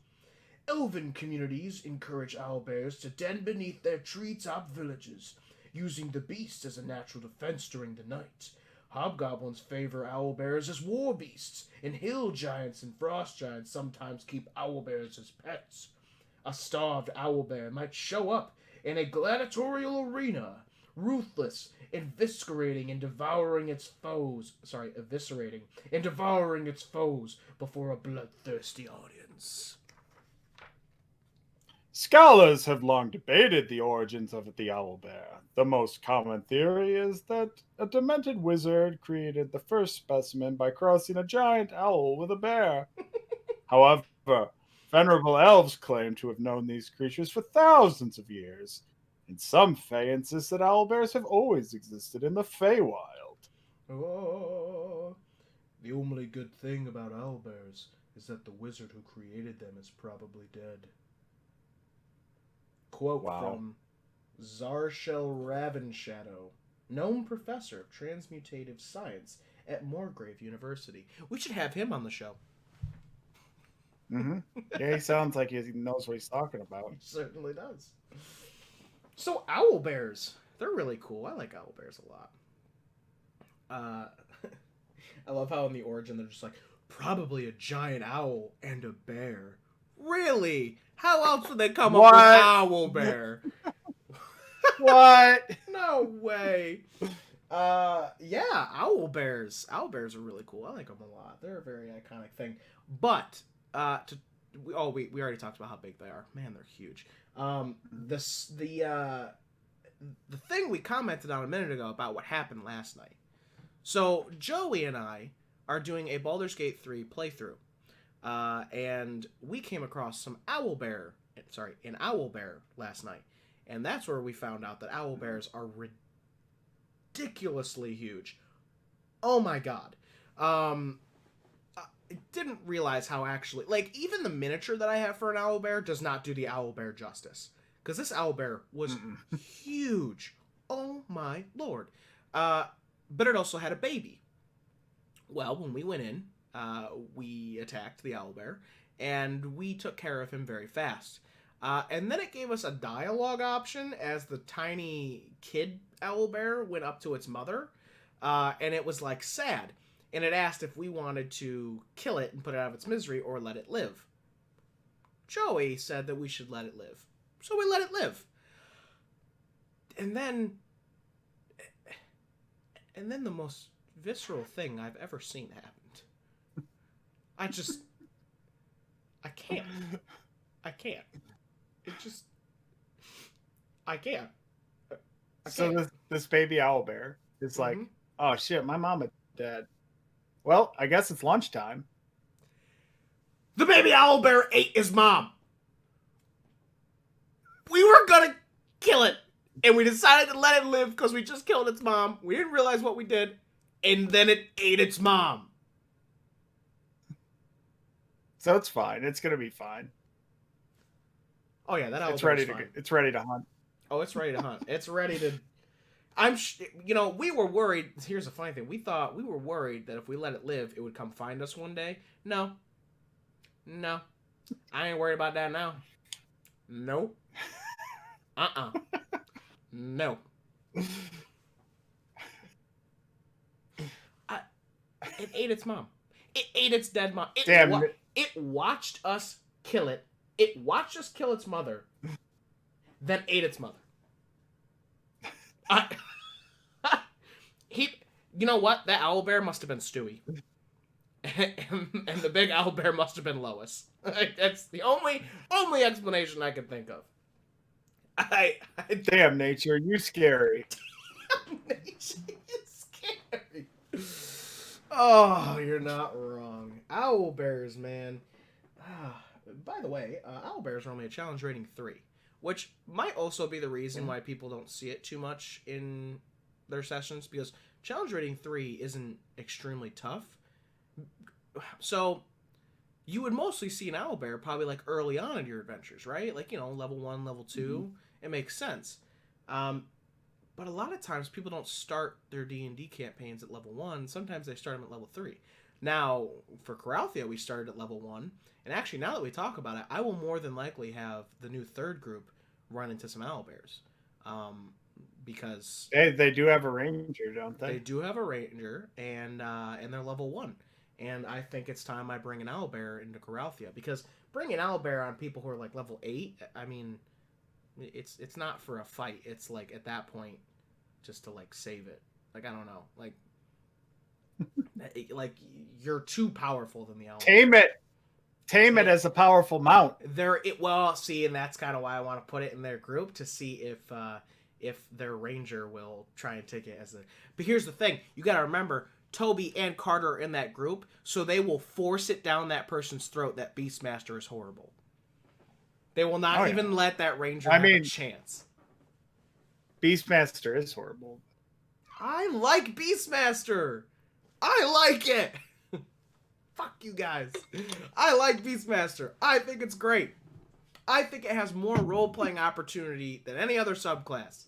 Elven communities encourage owlbears to den beneath their treetop villages, using the beast as a natural defense during the night. Hobgoblins favor owlbears as war beasts, and hill giants and frost giants sometimes keep owlbears as pets. A starved owlbear might show up in a gladiatorial arena, ruthless, eviscerating and devouring its foes before a bloodthirsty audience. words. Scholars have long debated the origins of the owlbear. The most common theory is that a demented wizard created the first specimen by crossing a giant owl with a bear. However, venerable elves claim to have known these creatures for thousands of years, and some Fae insist that owlbears have always existed in the Feywild. Oh, the only good thing about owlbears is that the wizard who created them is probably dead. Quote from Zarshel Ravenshadow, known professor of transmutative science at Morgrave University. We should have him on the show. Mm-hmm. Yeah, he sounds like he knows what he's talking about. He certainly does. So owlbears, they're really cool. I like owlbears a lot. I love how in the origin they're just like, probably a giant owl and a bear. Really? How else would they come up with owlbear? What? No way. Yeah, owlbears. Owlbears are really cool. I like them a lot. They're a very iconic thing. But we already talked about how big they are. Man, they're huge. The thing we commented on a minute ago about what happened last night. So Joey and I are doing a Baldur's Gate 3 playthrough, and we came across an owlbear last night, and that's where we found out that owlbears are ridiculously huge. Oh my god. I didn't realize how actually, like, even the miniature that I have for an owlbear does not do the owlbear justice, because this owlbear was huge. Oh my lord. But it also had a baby. Well, when we went in, we attacked the owlbear, and we took care of him very fast. And then it gave us a dialogue option as the tiny kid owlbear went up to its mother, and it was like sad. And it asked if we wanted to kill it and put it out of its misery or let it live. Joey said that we should let it live. So we let it live. And then the most visceral thing I've ever seen happened. I can't. I can't. I can't. So this baby owlbear is like, oh shit, my mom is dead. Well, I guess it's lunchtime. The baby owlbear ate his mom. We were gonna kill it, and we decided to let it live because we just killed its mom. We didn't realize what we did, and then it ate its mom. So it's fine. It's gonna be fine. Oh yeah, that owlbear it's ready fine. to. It's ready to hunt. Oh, it's ready to hunt. It's ready to. We were worried. Here's the funny thing. We were worried that if we let it live, it would come find us one day. No. I ain't worried about that now. Nope. No. It ate its mom. It ate its dead mom. It watched us kill it. It watched us kill its mother. Then ate its mother. You know what? That owlbear must have been Stewie. and the big owlbear must have been Lois. That's the only explanation I can think of. Damn, nature, you scary. Nature, you scary. Oh, you're not wrong. Owlbears, man. By the way, owlbears are only a challenge rating 3, which might also be the reason why people don't see it too much in their sessions, because challenge rating 3 isn't extremely tough. So you would mostly see an owlbear probably like early on in your adventures, right? Like, level 1, level 2. It makes sense. But a lot of times people don't start their D&D campaigns at level 1. Sometimes they start them at level 3. Now, for Coralthia, we started at level 1. And actually, now that we talk about it, I will more than likely have the new third group run into some owlbears. Because they do have a ranger, don't they? They do have a ranger, and they're level 1. And I think it's time I bring an owlbear into Coralthia, because bringing an owlbear on people who are like level 8, I mean, it's not for a fight. It's like at that point, just to like save it. Like, I don't know, like you're too powerful than the owlbear. Tame it. Tame it as a powerful mount. Well, see, and that's kind of why I want to put it in their group to see if their ranger will try and take it as a. But here's the thing: you got to remember, Toby and Carter are in that group, so they will force it down that person's throat that Beastmaster is horrible. They will not even let that ranger have a chance. Beastmaster is horrible. I like Beastmaster. I like it. Fuck you guys. I like Beastmaster. I think it's great. I think it has more role-playing opportunity than any other subclass.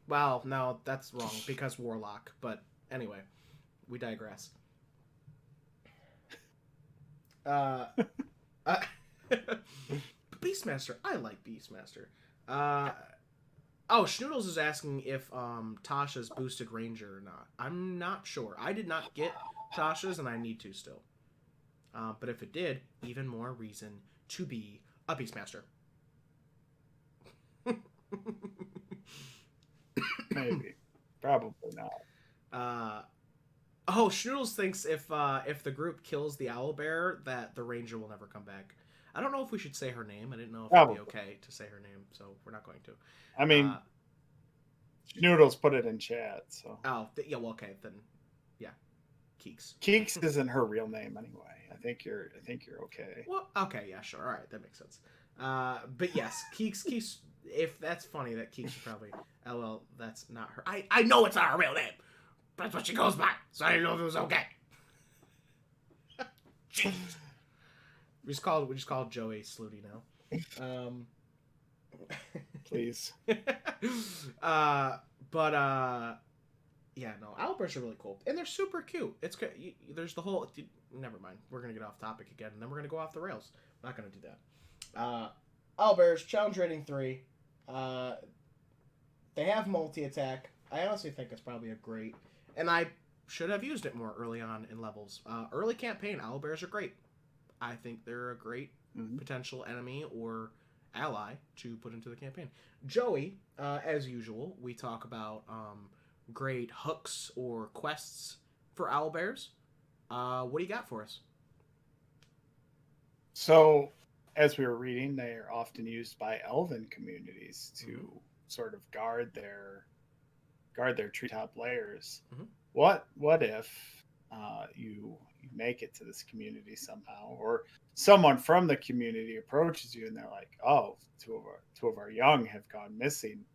Well, no, that's wrong, because Warlock. But anyway, we digress. Beastmaster. I like Beastmaster. Schnoodles is asking if Tasha's boosted Ranger or not. I'm not sure. I did not get Tasha's, and I need to still. But if it did, even more reason to be a Beastmaster. Maybe. Probably not. Schnoodles thinks if the group kills the owlbear, that the Ranger will never come back. I don't know if we should say her name. I didn't know if it'd be okay to say her name, so we're not going to. I mean, Noodles put it in chat, so. Yeah, well, okay, then, yeah, Keeks. Keeks isn't her real name anyway. I think you're okay. Well, okay, yeah, sure, all right, that makes sense. But yes, Keeks. If that's funny, that Keeks should probably. LL, that's not her. I know it's not her real name. That's what she goes by. So I didn't know if it was okay. Jeez. We just called Joey Slooty now. Please. Yeah, no, owlbears are really cool, and they're super cute. It's good. There's the whole. Never mind. We're gonna get off topic again, and then we're gonna go off the rails. I'm not gonna do that. Owlbears challenge rating 3. They have multi attack. I honestly think it's probably a great, and I should have used it more early on in levels. Early campaign, owlbears are great. I think they're a great potential enemy or ally to put into the campaign. Joey, as usual, we talk about great hooks or quests for owlbears. What do you got for us? So, as we were reading, they are often used by elven communities to sort of guard their treetop layers. What if you make it to this community somehow, or someone from the community approaches you and they're like, "Oh, two of our young have gone missing.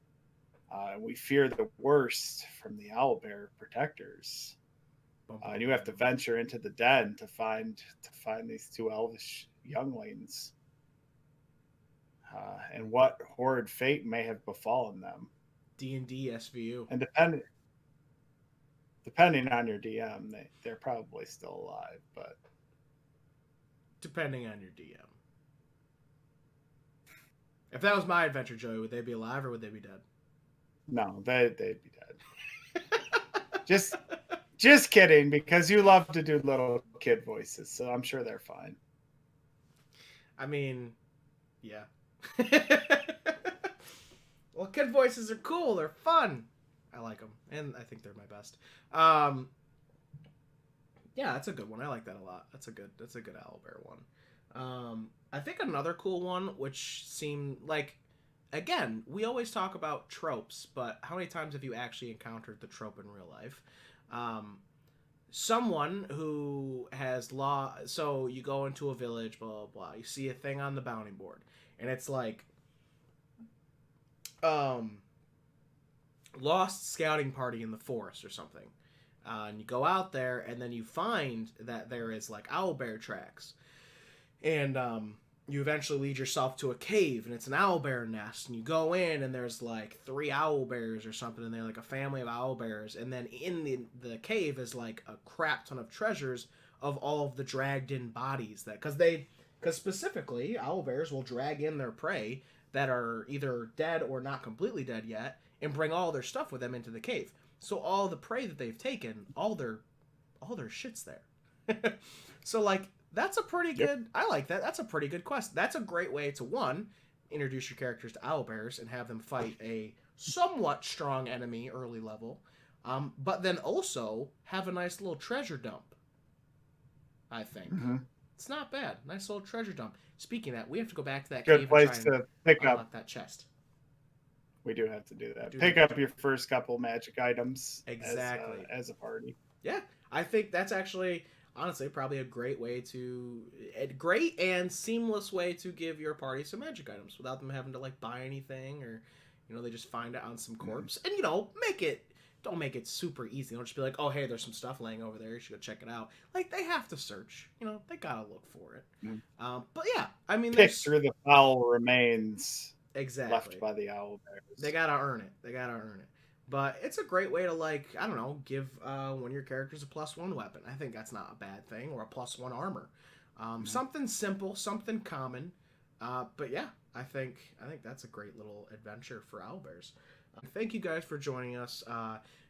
We fear the worst from the owlbear protectors." And you have to venture into the den to find these two elvish younglings. And what horrid fate may have befallen them. D&D SVU. And depending on your DM, they're probably still alive, but depending on your DM. If that was my adventure, Joey, would they be alive or would they be dead? No, they'd be dead. Just kidding, because you love to do little kid voices, so I'm sure they're fine. I mean, yeah. Well, kid voices are cool. They're fun. I like them, and I think they're my best. Yeah, that's a good one. I like that a lot. That's a good owlbear one. I think another cool one, which seemed like, again, we always talk about tropes, but how many times have you actually encountered the trope in real life? Someone who has so you go into a village, blah, blah, blah. You see a thing on the bounty board, and it's like, lost scouting party in the forest or something. And you go out there, and then you find that there is, like, owlbear tracks. And, you eventually lead yourself to a cave, and it's an owlbear nest, and you go in, and there's like 3 owlbears or something, and they're like a family of owlbears, and then in the cave is like a crap ton of treasures of all of the dragged in bodies because specifically owlbears will drag in their prey that are either dead or not completely dead yet, and bring all their stuff with them into the cave. So all the prey that they've taken, all their shit's there. So like, that's a pretty good. I like that. That's a pretty good quest. That's a great way to, one, introduce your characters to owlbears and have them fight a somewhat strong enemy early level, but then also have a nice little treasure dump. I think. Mm-hmm. It's not bad. Nice little treasure dump. Speaking of that, we have to go back to that Good cave and place try and to pick unlock up. that chest. We do have to do that. Do Pick have up to. your first couple magic items Exactly. as a party. Yeah, I think that's actually honestly probably a great and seamless way to give your party some magic items without them having to like buy anything, or they just find it on some corpse. And don't make it super easy. Don't just be like, oh hey, there's some stuff laying over there, you should go check it out. Like, they have to search. They gotta look for it. But yeah, I mean, Pick through the foul remains exactly left by the owl bears. they gotta earn it. But it's a great way to, like, I don't know, give one of your characters a +1 weapon. I think that's not a bad thing, or a +1 armor. Something simple, something common. But yeah, I think that's a great little adventure for owlbears. Thank you guys for joining us.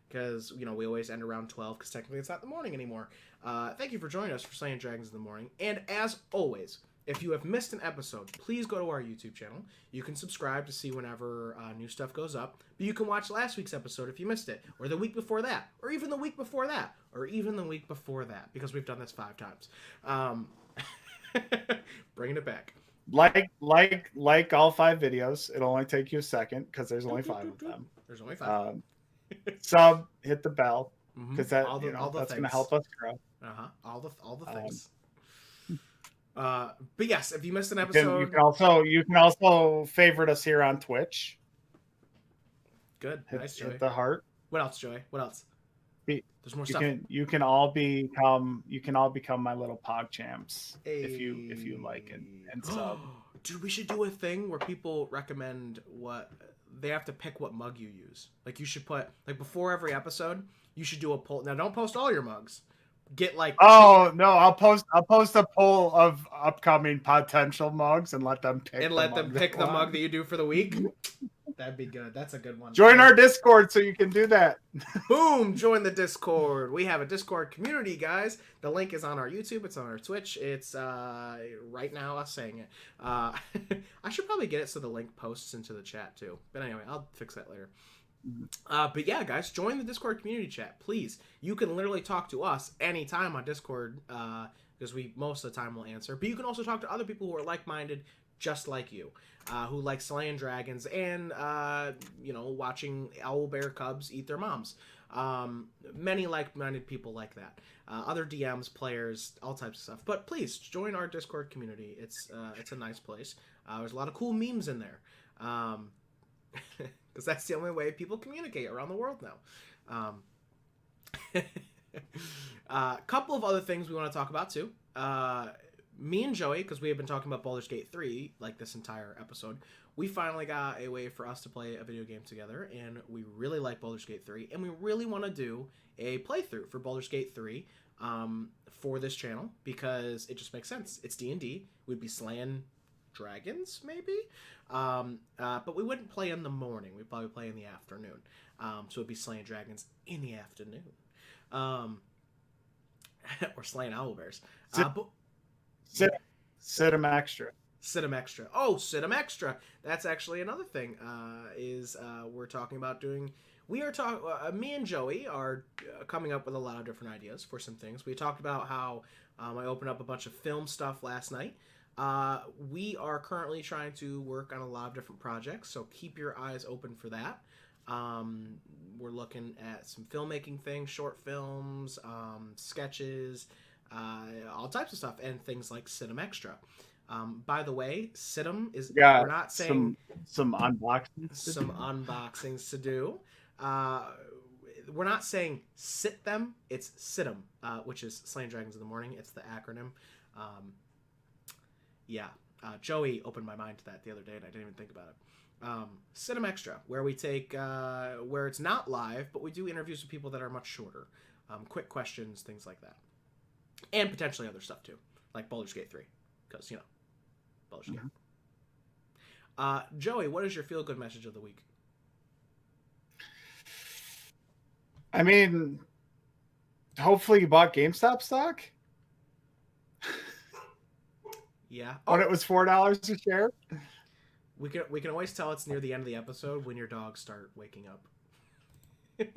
Because we always end around 12, because technically it's not the morning anymore. Thank you for joining us for Slaying Dragons in the Morning. And as always, if you have missed an episode, please go to our YouTube channel. You can subscribe to see whenever new stuff goes up. But you can watch last week's episode if you missed it, or the week before that, or even the week before that, or even the week before that, because we've done this 5 times. Bringing it back. Like all 5 videos. It'll only take you a second because there's only 5 of them. There's only 5. Sub, hit the bell, because that's going to help us grow. All the things. But yes, if you missed an You episode, can also favorite us here on Twitch. Good, nice, Joey. Hit the heart. What else, Joey? What else? There's more stuff. You can all become my little pog champs if you like it and sub. Dude, we should do a thing where people recommend what they have to pick, what mug you use. Like, you should put, like, before every episode, you should do a poll. Now, don't post all your mugs. Get like, oh no, I'll post a poll of upcoming potential mugs and let them pick the mug that you do for the week. That'd be good. That's a good one. Join our Discord so you can do that. Boom! Join the Discord. We have a Discord community, guys. The link is on our YouTube. It's on our Twitch. It's right now us saying it. I should probably get it so the link posts into the chat too. But anyway, I'll fix that later. But yeah, guys, join the Discord community chat, please. You can literally talk to us anytime on Discord, because we most of the time will answer. But you can also talk to other people who are like-minded, just like you, who like slaying dragons and watching owlbear cubs eat their moms. Many like-minded people like that. Other DMs, players, all types of stuff. But please join our Discord community. It's a nice place. There's a lot of cool memes in there. Because that's the only way people communicate around the world now. A couple of other things we want to talk about too. Me and Joey, because we have been talking about Baldur's Gate 3 like this entire episode, we finally got a way for us to play a video game together, and we really like Baldur's Gate 3, and we really want to do a playthrough for Baldur's Gate 3 for this channel, because it just makes sense. It's D&D. We'd be slaying dragons, maybe? But we wouldn't play in the morning. We'd probably play in the afternoon. So it'd be slaying dragons in the afternoon. Or slaying owlbears. Sit 'em extra. Sit 'em extra. Oh, sit 'em extra. That's actually another thing. We're talking about doing. Me and Joey are coming up with a lot of different ideas for some things. We talked about how I opened up a bunch of film stuff last night. We are currently trying to work on a lot of different projects, so keep your eyes open for that. We're looking at some filmmaking things, short films, sketches, all types of stuff, and things like Situm Extra. By the way, Situm is we're not saying some unboxings. Some unboxings to do. We're not saying sit them, it's Situm, which is Slaying Dragons in the Morning. It's the acronym. Joey opened my mind to that the other day, and I didn't even think about it. Situm Extra, where we take, where it's not live, but we do interviews with people that are much shorter. Quick questions, things like that. And potentially other stuff, too. Like Baldur's Gate 3. Because, Baldur's Gate. Joey, what is your feel-good message of the week? I mean, hopefully you bought GameStop stock. Yeah. When it was $4 a share. We can always tell it's near the end of the episode when your dogs start waking up.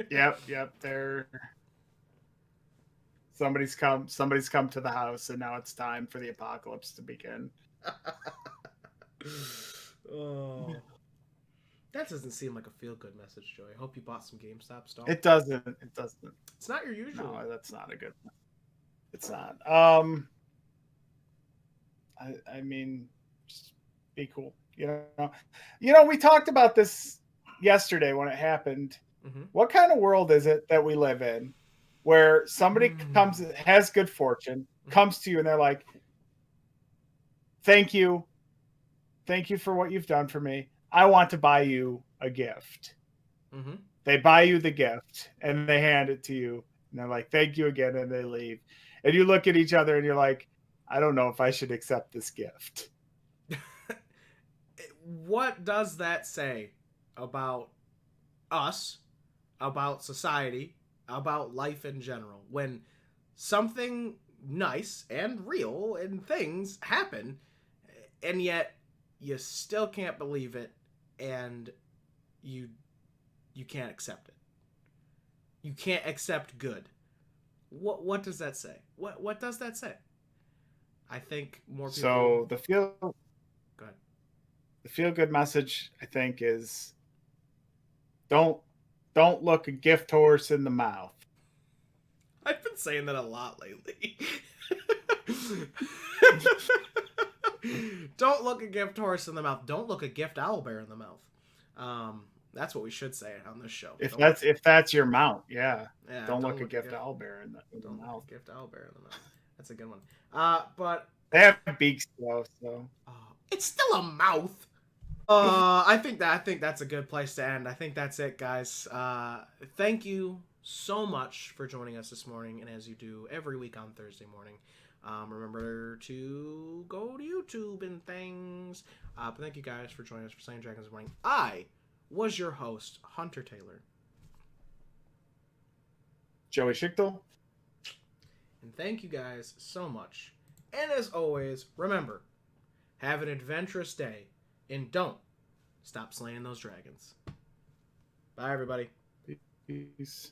Yep. They're Somebody's come to the house, and now it's time for the apocalypse to begin. Oh, that doesn't seem like a feel-good message, Joey. I hope you bought some GameStop stock. It doesn't. It's not your usual. No, that's not a good one. It's not. I mean, just be cool. We talked about this yesterday when it happened. Mm-hmm. What kind of world is it that we live in where somebody has good fortune, comes to you, and they're like, thank you for what you've done for me. I want to buy you a gift. Mm-hmm. They buy you the gift and they hand it to you, and they're like, thank you again, and they leave. And you look at each other and you're like, I don't know if I should accept this gift. What does that say about us, about society, about life in general? When something nice and real and things happen, and yet you still can't believe it, and you can't accept it. You can't accept good. What does that say? What does that say? I think more people. So Go ahead. The feel good message, I think, is don't look a gift horse in the mouth. I've been saying that a lot lately. Don't look a gift horse in the mouth. Don't look a gift owlbear in the mouth. That's what we should say on this show. If that's your mount, yeah. Don't look a gift owlbear in the mouth. Look a gift owlbear in the mouth. That's a good one. But they have beaks though, so it's still a mouth. I think that's a good place to end. I think that's it, guys. Thank you so much for joining us this morning, and as you do every week on Thursday morning, remember to go to YouTube and things. But thank you guys for joining us for Slaying Dragons this morning. I was your host, Hunter Taylor. Joey Schichtel. And thank you guys so much. And as always, remember, have an adventurous day, and don't stop slaying those dragons. Bye, everybody. Peace.